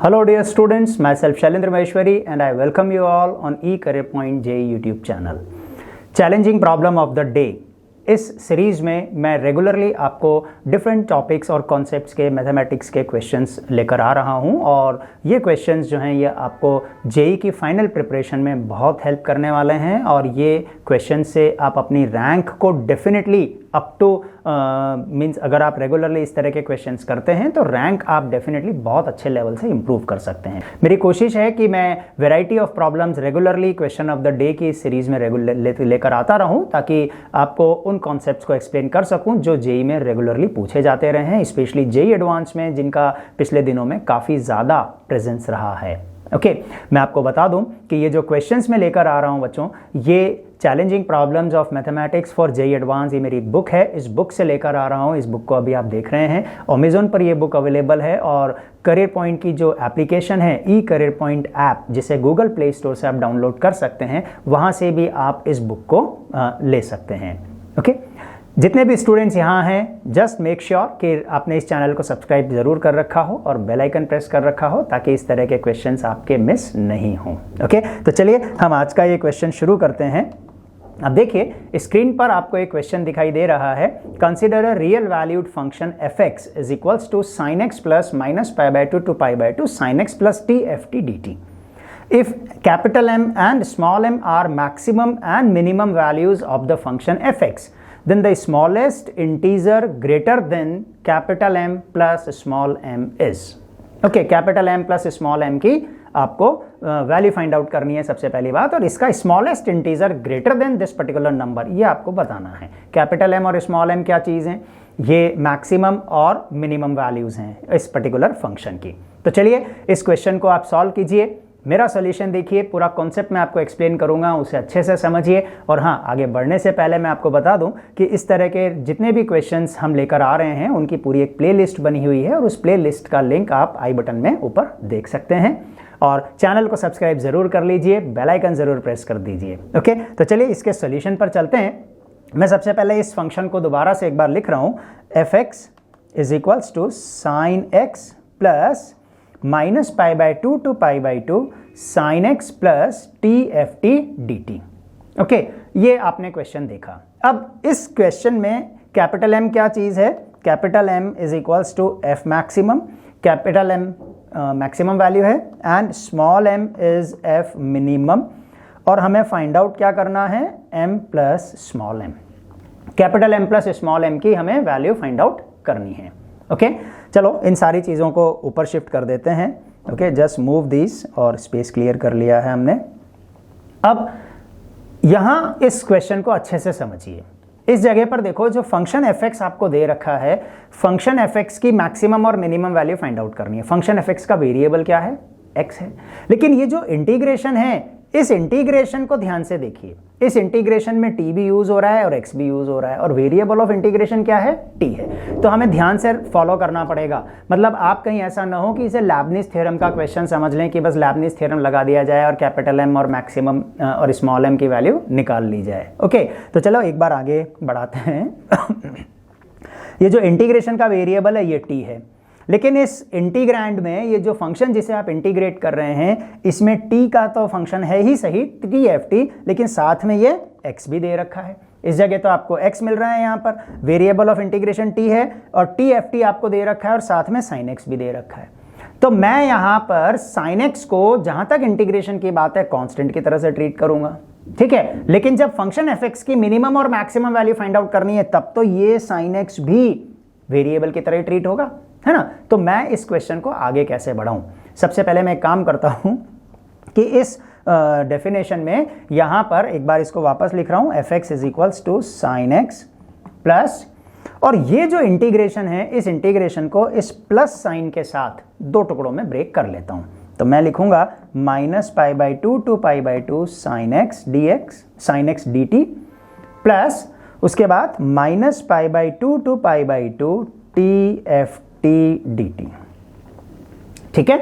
Hello dear students, myself Shailendra Maheshwari and I welcome you all on eCareer Point JEE YouTube channel. Challenging problem of the day. इस series में मैं regularly आपको different topics और concepts के mathematics के questions लेकर आ रहा हूं और ये क्वेश्चंस जो हैं ये आपको जेई की फाइनल प्रिपरेशन में बहुत हेल्प करने वाले हैं और ये क्वेश्चन से आप अपनी रैंक को डेफिनेटली अप टू मीन्स अगर आप रेगुलरली इस तरह के क्वेश्चंस करते हैं तो रैंक आप डेफिनेटली बहुत अच्छे लेवल से इंप्रूव कर सकते हैं। मेरी कोशिश है कि मैं variety of problems regularly question of the day की सीरीज में लेकर आता रहूं ताकि आपको उन कॉन्सेप्ट्स को एक्सप्लेन कर सकूं जो जेई में रेगुलरली पूछे जाते रहे हैं, स्पेशली जेई एडवांस में जिनका पिछले दिनों में काफ़ी ज़्यादा प्रेजेंस रहा है। ओके, मैं आपको बता दूं कि ये जो क्वेश्चंस मैं लेकर आ रहा हूं बच्चों, ये challenging problems of mathematics for JEE advance, ये मेरी बुक है, इस बुक से लेकर आ रहा हूं। इस बुक को अभी आप देख रहे हैं, अमेज़न पर ये बुक अवेलेबल है और करियर पॉइंट की जो एप्लीकेशन है ई करियर पॉइंट ऐप, जिसे गूगल प्ले स्टोर से आप डाउनलोड कर सकते हैं, वहाँ से भी आप इस बुक को ले सकते हैं। ओके, जितने भी स्टूडेंट्स यहाँ हैं जस्ट मेक श्योर कि आपने इस चैनल को सब्सक्राइब जरूर कर रखा हो और बेल आइकन प्रेस कर रखा हो ताकि इस तरह के क्वेश्चंस आपके मिस नहीं हों। ओके, तो चलिए हम आज का ये क्वेश्चन शुरू करते हैं। अब देखिए स्क्रीन पर आपको एक क्वेश्चन दिखाई दे रहा है। Consider a real valued function F X is equals to sine x plus minus pi by two to pi by two sine x plus T F T D T. If capital M and small m are maximum and minimum values of the function fx, then the smallest integer greater than capital M plus small m is. Okay, capital M plus small m की आपको value find out करनी है सबसे पहली बात, और इसका smallest integer greater than this particular number ये आपको बताना है। कैपिटल M और स्मॉल m क्या चीज़ हैं? ये मैक्सिमम और मिनिमम वैल्यूज़ हैं इस पर्टिकुलर फंक्शन की। तो चलिए इस क्वेश्चन को आप सॉल्व कीजिए। मेरा सॉल्यूशन देखिए, पूरा कॉन्सेप्ट मैं आपको एक्सप्लेन करूंगा, उसे अच्छे से समझिए। और हाँ, आगे बढ़ने से पहले मैं आपको बता दूं कि इस तरह के जितने भी क्वेश्चंस हम लेकर आ रहे हैं उनकी पूरी एक प्लेलिस्ट बनी हुई है और उस प्लेलिस्ट का लिंक आप आई बटन में ऊपर देख सकते हैं। और चैनल को सब्सक्राइब जरूर कर लीजिए, बेल आइकन जरूर प्रेस कर दीजिए। ओके, तो चलिए इसके सॉल्यूशन पर चलते हैं। मैं सबसे पहले इस फंक्शन को दोबारा से एक बार लिख रहा हूँ। F X is equals to sine x plus minus pi by two to pi by two sine x plus T F T D T. Okay, ये आपने क्वेश्चन देखा। अब इस क्वेश्चन में कैपिटल M क्या चीज़ है? Capital M is equals to f maximum. Capital M maximum value है and small m is f minimum, और हमें फाइंड आउट क्या करना है? m plus small m। Capital M plus small m की हमें वैल्यू फाइंड आउट करनी है। ओके, चलो इन सारी चीज़ों को ऊपर शिफ्ट कर देते हैं। ओके, जस्ट मूव दिस और स्पेस क्लियर कर लिया है हमने। अब यहाँ इस क्वेश्चन को अच्छे से समझिए। इस जगह पर देखो, जो फंक्शन एफ एक्स आपको दे रखा है, फंक्शन एफ एक्स की मैक्सिमम और मिनिमम वैल्यू फाइंड आउट करनी है। फंक्शन एफ एक्स का वेरिएबल क्या है? एक्स है। लेकिन ये जो इंटीग्रेशन है, इस इंटीग्रेशन को ध्यान से देखिए। इस इंटीग्रेशन में टी भी यूज हो रहा है और एक्स भी यूज हो रहा है, और वेरिएबल ऑफ इंटीग्रेशन क्या है? टी है। तो हमें ध्यान से फॉलो करना पड़ेगा। मतलब आप कहीं ऐसा ना हो कि इसे लैबनिज थ्योरम का क्वेश्चन समझ लें कि बस लैबनिज थ्योरम लगा दिया जाए और कैपिटल एम और मैक्सिमम और स्मॉल एम की वैल्यू निकाल ली जाए। ओके, तो चलो एक बार आगे बढ़ाते हैं। ये जो इंटीग्रेशन का वेरिएबल है ये टी है, लेकिन इस इंटीग्रैंड में ये जो फंक्शन जिसे आप इंटीग्रेट कर रहे हैं, इसमें t का तो फंक्शन है ही सही टी एफ टी, लेकिन साथ में ये x भी दे रखा है। इस जगह तो आपको x मिल रहा है, यहाँ पर वेरिएबल ऑफ इंटीग्रेशन t है और टी एफ टी आपको दे रखा है और साथ में साइन x भी दे रखा है। तो मैं यहाँ पर साइन x को, जहाँ तक इंटीग्रेशन की बात है, कॉन्स्टेंट की तरह से ट्रीट करूंगा, ठीक है। लेकिन जब फंक्शन एफ एक्स की मिनिमम और मैक्सिमम वैल्यू फाइंड आउट करनी है तब तो ये साइन x भी वेरिएबल की तरह ट्रीट होगा, है ना। तो मैं इस क्वेश्चन को आगे कैसे बढ़ाऊं? सबसे पहले मैं एक काम करता हूं कि इस डेफिनेशन में यहां पर एक बार इसको वापस लिख रहा हूं। F X is equals to sine x plus, और ये जो इंटीग्रेशन है, इस इंटीग्रेशन को इस प्लस साइन के साथ दो टुकड़ों में ब्रेक कर लेता हूं। तो मैं लिखूंगा minus pi by two to pi by two sine X D X sine X D T plus उसके बाद minus pi by two to pi by two T F T D T. ठीक है।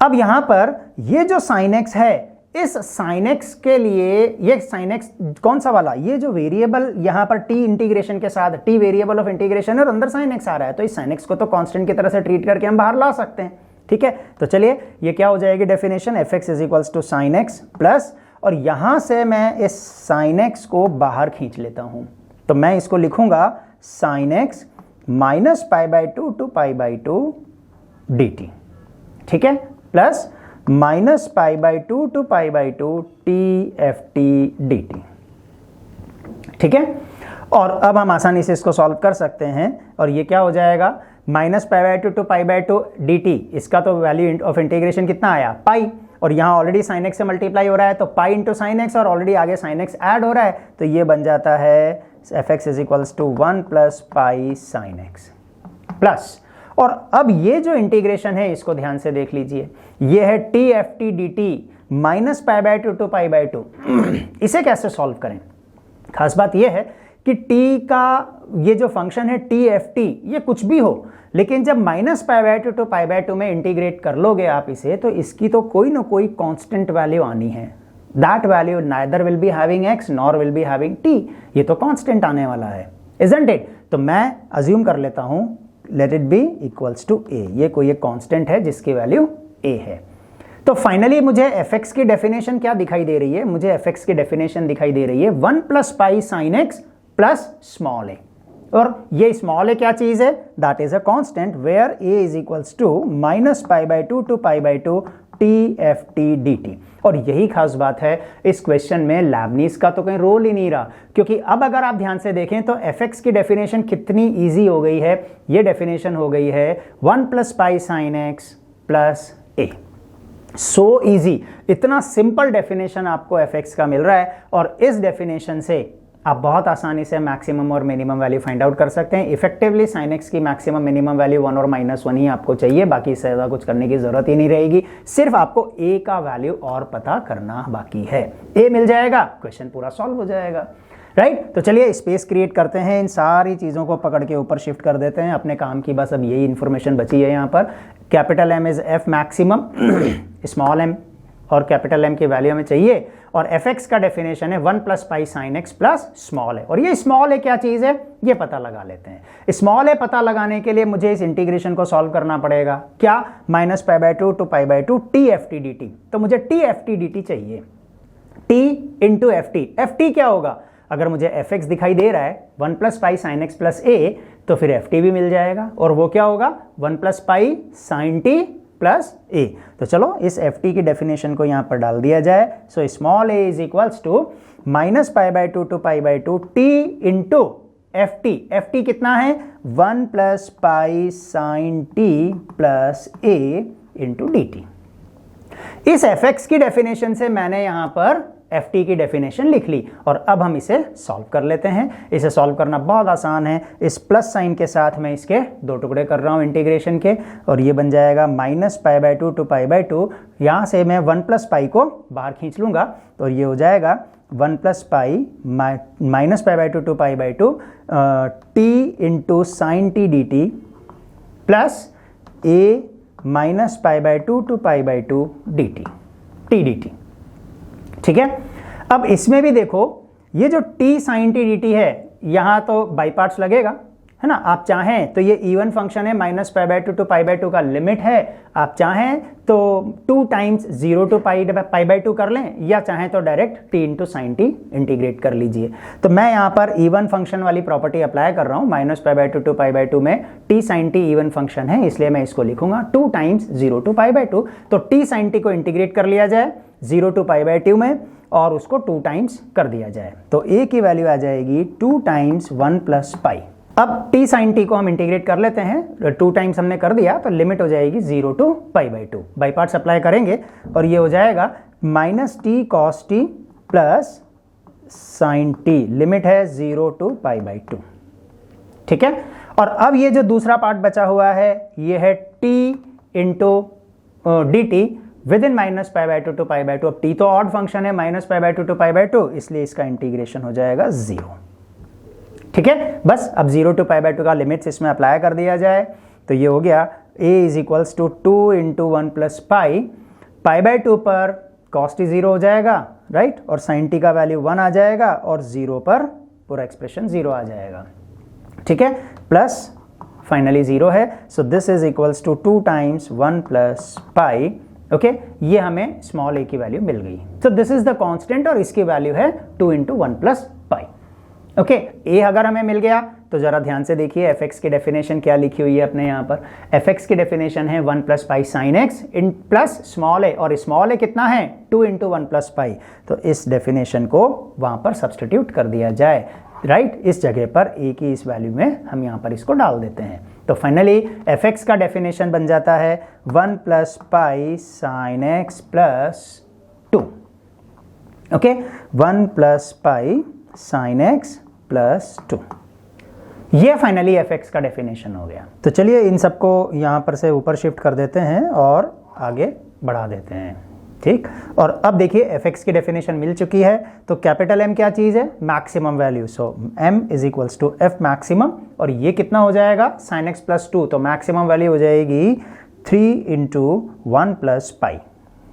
अब यहां पर ये जो साइन एक्स है, इस साइन एक्स के लिए ये साइन एक्स कौन सा वाला, ये जो वेरिएबल यहां पर टी इंटीग्रेशन के साथ, टी वेरिएबल ऑफ इंटीग्रेशन और अंदर साइन एक्स आ रहा है, तो इस साइन एक्स को तो कांस्टेंट की तरह से ट्रीट करके हम बाहर ला सकते हैं। ठीक है, तो चलिए ये क्या हो जाएगी definition, F X is equals to sine x plus, और यहां से मैं इस साइन एक्स को बाहर खींच लेता हूं, तो मैं इसको लिखूंगा sine X minus pi by two to pi by two D T, ठीक है, plus minus pi by two to pi by two T F T D T, ठीक है। और अब हम आसानी से इसको सॉल्व कर सकते हैं, और ये क्या हो जाएगा, minus pi by two to pi by two D T, इसका तो वैल्यू ऑफ इंटीग्रेशन कितना आया, पाई, और यहाँ ऑलरेडी साइन एक्स से मल्टीप्लाई हो रहा है तो पाई इंटू साइन एक्स, और ऑलरेडी आगे साइन एक्स ऐड हो रहा है, तो ये बन जाता है F X is equals to 1 plus pi sine x plus, और अब ये जो इंटीग्रेशन है इसको ध्यान से देख लीजिए, ये है T F T D T minus pi by two to pi by two. इसे कैसे सॉल्व करें, खास बात यह है कि t का ये जो फंक्शन है टी एफ टी, ये कुछ भी हो, लेकिन जब minus pi by two to pi by two में इंटीग्रेट कर लोगे आप इसे, तो इसकी तो कोई ना कोई कांस्टेंट वैल्यू आनी है, that value neither will be having x nor will be having t, ये तो कांस्टेंट आने वाला है, इजंट इट। तो मैं अज्यूम कर लेता हूं let it be equals to a, ये कोई एक कांस्टेंट है जिसकी वैल्यू a है। तो फाइनली मुझे fx की डेफिनेशन क्या दिखाई दे रही है, मुझे fx की डेफिनेशन दिखाई दे रही है 1 plus pi sine x plus small a, और ये स्मॉल ए क्या चीज है, that is a constant where a is equals to minus pi by two to pi by two T F T D t. और यही खास बात है इस क्वेश्चन में, लैबनीज का तो कहीं रोल ही नहीं रहा, क्योंकि अब अगर आप ध्यान से देखें तो fx की डेफिनेशन कितनी इजी हो गई है, ये डेफिनेशन हो गई है 1 plus pi sine x plus a, so easy, इतना सिंपल डेफिनेशन आपको fx का मिल रहा है, और इस डेफिनेशन से आप बहुत आसानी से मैक्सिमम और मिनिमम वैल्यू फाइंड आउट कर सकते हैं। इफेक्टिवली साइन एक्स की मैक्सिमम मिनिमम वैल्यू 1 और -1 ही आपको चाहिए, बाकी इससे ज़्यादा कुछ करने की जरूरत ही नहीं रहेगी, सिर्फ आपको a का वैल्यू और पता करना बाकी है, a मिल जाएगा, क्वेश्चन पूरा सॉल्व हो जाएगा, राइट। तो चलिए स्पेस क्रिएट करते हैं, इन सारी चीज़ों को पकड़ के ऊपर शिफ्ट कर देते हैं अपने काम की, बस अब यही इन्फॉर्मेशन बची है यहाँ पर। Capital M is F maximum, small m और कैपिटल M की वैल्यू हमें चाहिए, और fx का डेफिनेशन है 1 plus pi sine x plus small है, और ये स्मॉल है क्या चीज़ है, ये पता लगा लेते हैं। स्मॉल है पता लगाने के लिए मुझे इस इंटीग्रेशन को सॉल्व करना पड़ेगा, क्या, minus pi by two to pi by two T F T D T, तो मुझे T F T D T चाहिए, t इंटू एफ टी क्या होगा, अगर मुझे fx दिखाई दे रहा है 1 plus pi sine x plus a, तो फिर ft भी मिल जाएगा, और वो क्या होगा 1 plus pi sine t plus a. तो चलो इस ft की डेफिनेशन को यहां पर डाल दिया जाए, so small a is equals to minus pi by two to pi by two T into F t कितना है 1 plus pi sine t plus a into D t. इस fx की डेफिनेशन से मैंने यहां पर ft की डेफिनेशन लिख ली, और अब हम इसे सॉल्व कर लेते हैं। इसे सॉल्व करना बहुत आसान है, इस प्लस साइन के साथ मैं इसके दो टुकड़े कर रहा हूं इंटीग्रेशन के, और ये बन जाएगा minus pi by two to pi by two, यहाँ से मैं 1 प्लस पाई को बाहर खींच लूंगा, तो ये हो जाएगा 1 plus pi minus pi by two to pi by two T into sine T D T plus A minus pi by two to pi by two D T D T, ठीक है। अब इसमें भी देखो ये जो t sine T D T है, यहां तो बाई पार्ट्स लगेगा, है ना, आप चाहें तो ये इवन फंक्शन है, minus pi by two to pi by two का लिमिट है, आप चाहें तो 2 times 0 to pi by two कर लें, या चाहें तो direct t into sine T integrate कर लीजिए। तो मैं यहाँ पर इवन फंक्शन वाली प्रॉपर्टी अप्लाई कर रहा हूँ, minus pi by two to pi by two में t sine T even function है, इसलिए मैं इसको लिखूंगा 2 times 0 to pi by two, तो t साइन टी को इंटीग्रेट कर लिया जाए 0 टू पाई बाई टू में, और उसको 2 टाइम्स कर दिया जाए, तो a की वैल्यू आ जाएगी 2 टाइम्स 1 प्लस पाई। अब t साइन टी को हम इंटीग्रेट कर लेते हैं, 2 टाइम्स हमने कर दिया, तो लिमिट हो जाएगी 0 to pi by two, by parts apply करेंगे, और ये हो जाएगा minus T cos T plus sine T, limit है 0 टू पाई बाई टू, ठीक है। और अब ये जो दूसरा पार्ट बचा हुआ है, ये है t into D T within minus pi by two to pi by two. अब t तो ऑड फंक्शन है, minus pi by two to pi by two, इसलिए इसका इंटीग्रेशन हो जाएगा 0, ठीक है। बस अब 0 टू पाई बाई टू का लिमिट्स इसमें अप्लाई कर दिया जाए, तो ये हो गया a is equals to 2 into 1 plus pi, pi by two पर कॉस टी 0 हो जाएगा, राइट, और साइन टी का वैल्यू 1 आ जाएगा, और 0 पर पूरा एक्सप्रेशन 0 आ जाएगा, ठीक है, प्लस फाइनली 0 है, so this is equals to 2 times 1 plus pi. Okay, ये हमें स्मॉल a की वैल्यू मिल गई। So this is the constant और इसकी वैल्यू है 2 into 1 plus pi. Okay, a अगर हमें मिल गया तो जरा ध्यान से देखिए fx की डेफिनेशन क्या लिखी हुई है अपने यहाँ पर। fx की डेफिनेशन है 1 plus pi sine x in plus small a, और स्मॉल a कितना है 2 इंटू 1 प्लस पाई। तो इस डेफिनेशन को वहाँ पर सब्सटीट्यूट कर दिया जाए, राइट। इस जगह पर a की इस वैल्यू में हम यहाँ पर इसको डाल देते हैं। तो फाइनली fx का डेफिनेशन बन जाता है 1 plus pi sine x plus 2। Okay, 1 plus pi sine x plus 2, ये फाइनली fx का डेफिनेशन हो गया। तो चलिए इन सबको यहाँ पर से ऊपर शिफ्ट कर देते हैं और आगे बढ़ा देते हैं, ठीक। और अब देखिए fx की डेफिनेशन मिल चुकी है, तो कैपिटल M क्या चीज़ है, maximum value. So m is equals to f maximum, और ये कितना हो जाएगा साइन एक्स प्लस 2, तो मैक्सिमम वैल्यू हो जाएगी 3 इंटू 1 प्लस पाई,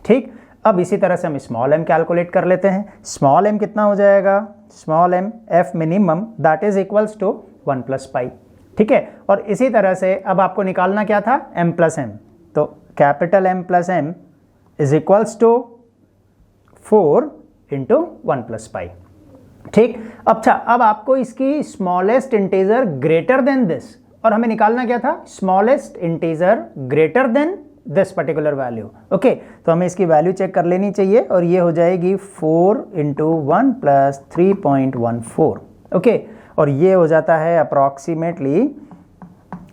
ठीक। अब इसी तरह से हम स्मॉल m कैलकुलेट कर लेते हैं। स्मॉल m कितना हो जाएगा, small m f minimum that is equals to 1 plus pi, ठीक है। और इसी तरह से अब आपको निकालना क्या था, m प्लस m, तो capital M plus m is equals to 4 into 1 plus pi, ठीक। अच्छा, अब आपको इसकी smallest integer greater than this, और हमें निकालना क्या था, smallest integer greater than this particular value. Okay, तो हमें इसकी वैल्यू चेक कर लेनी चाहिए, और ये हो जाएगी 4 इंटू 1 प्लस 3.14। ओके, और ये हो जाता है अप्रॉक्सीमेटली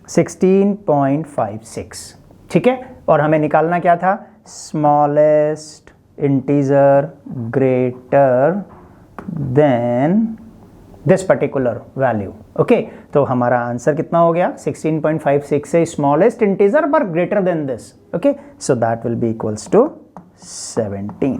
16.56, ठीक है। और हमें निकालना क्या था, smallest integer greater than this particular value. Okay, तो हमारा आंसर कितना हो गया, 16.56 से स्मॉलेस्ट इंटीजर पर greater than this. Okay, so that will be equals to 17।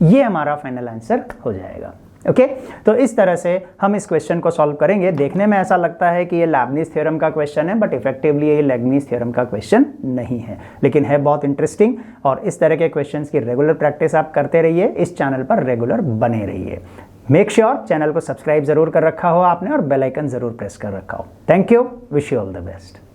ये हमारा फाइनल आंसर हो जाएगा। ओके, तो इस तरह से हम इस क्वेश्चन को सॉल्व करेंगे। देखने में ऐसा लगता है कि ये लेबनिज थ्योरम का क्वेश्चन है, बट इफेक्टिवली ये लेबनिज थ्योरम का क्वेश्चन नहीं है, लेकिन है बहुत इंटरेस्टिंग। और इस तरह के क्वेश्चंस की रेगुलर प्रैक्टिस आप करते रहिए, इस चैनल पर रेगुलर बने रहिए। मेक श्योर चैनल को सब्सक्राइब जरूर कर रखा हो आपने, और बेल आइकन जरूर प्रेस कर रखा हो। Thank you, wish you all the best.